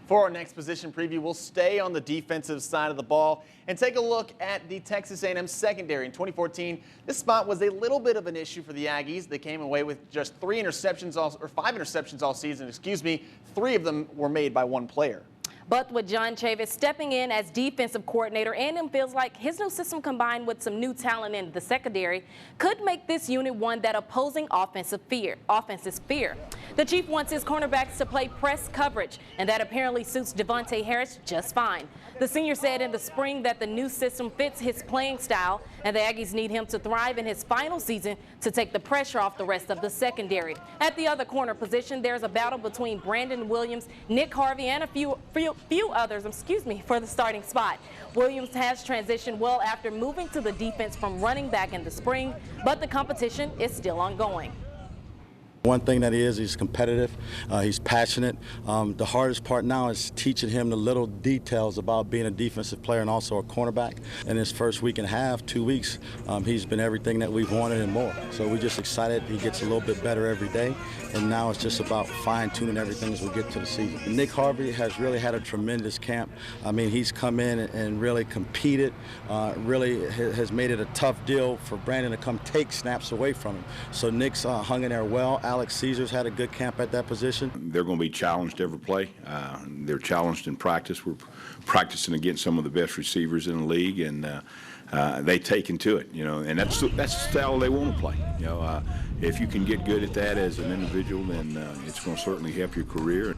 For our next position preview, we'll stay on the defensive side of the ball and take a look at the Texas A&M secondary. In 2014, this spot was a little bit of an issue for the Aggies. They came away with just 5 interceptions all season, Three of them were made by one player. But with John Chavis stepping in as defensive coordinator, A&M feels like his new system combined with some new talent in the secondary could make this unit one that opposing offenses fear. The Chief wants his cornerbacks to play press coverage, and that apparently suits Devontae Harris just fine. The senior said in the spring that the new system fits his playing style, and the Aggies need him to thrive in his final season to take the pressure off the rest of the secondary. At the other corner position, there's a battle between Brandon Williams, Nick Harvey, and a few others, for the starting spot. Williams has transitioned well after moving to the defense from running back in the spring, but the competition is still ongoing. One thing that he's competitive, he's passionate. The hardest part now is teaching him the little details about being a defensive player and also a cornerback. In his first week and a half, 2 weeks, he's been everything that we've wanted and more. So we're just excited he gets a little bit better every day, and now it's just about fine-tuning everything as we get to the season. Nick Harvey has really had a tremendous camp. I mean, he's come in and really competed, really has made it a tough deal for Brandon to come take snaps away from him. So Nick's hung in there well. Alex Caesar's had a good camp at that position. They're going to be challenged every play. They're challenged in practice. We're practicing against some of the best receivers in the league, and they take into it, and that's the style they want to play. If you can get good at that as an individual, then it's going to certainly help your career.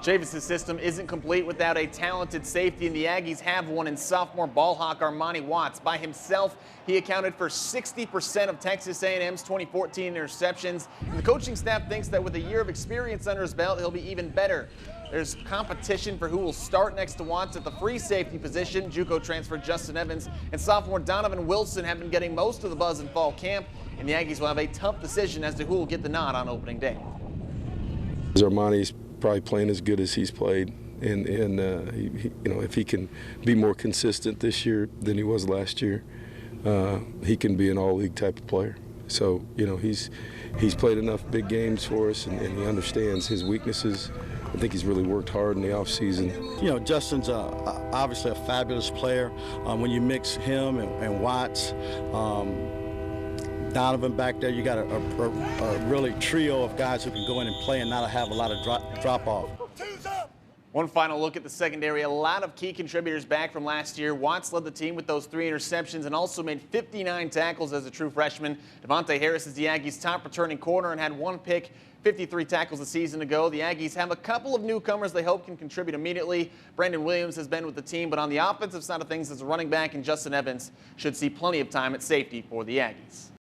Chavis' system isn't complete without a talented safety, and the Aggies have one in sophomore ball hawk Armani Watts. By himself, he accounted for 60% of Texas A&M's 2014 interceptions. And the coaching staff thinks that with a year of experience under his belt, he'll be even better. There's competition for who will start next to Watts at the free safety position. JUCO transfer Justin Evans and sophomore Donovan Wilson have been getting most of the buzz in fall camp, and the Aggies will have a tough decision as to who will get the nod on opening day. Armani's probably playing as good as he's played, and if he can be more consistent this year than he was last year, he can be an all-league type of player. So he's played enough big games for us, and he understands his weaknesses. I think he's really worked hard in the offseason. Justin's obviously a fabulous player. When you mix him and Watts, Donovan back there, you got a really trio of guys who can go in and play and not have a lot of drop off. One final look at the secondary. A lot of key contributors back from last year. Watts led the team with those 3 interceptions and also made 59 tackles as a true freshman. Devontae Harris is the Aggies' top returning corner and had 1 pick, 53 tackles a season ago. The Aggies have a couple of newcomers they hope can contribute immediately. Brandon Williams has been with the team, but on the offensive side of things as a running back, and Justin Evans should see plenty of time at safety for the Aggies.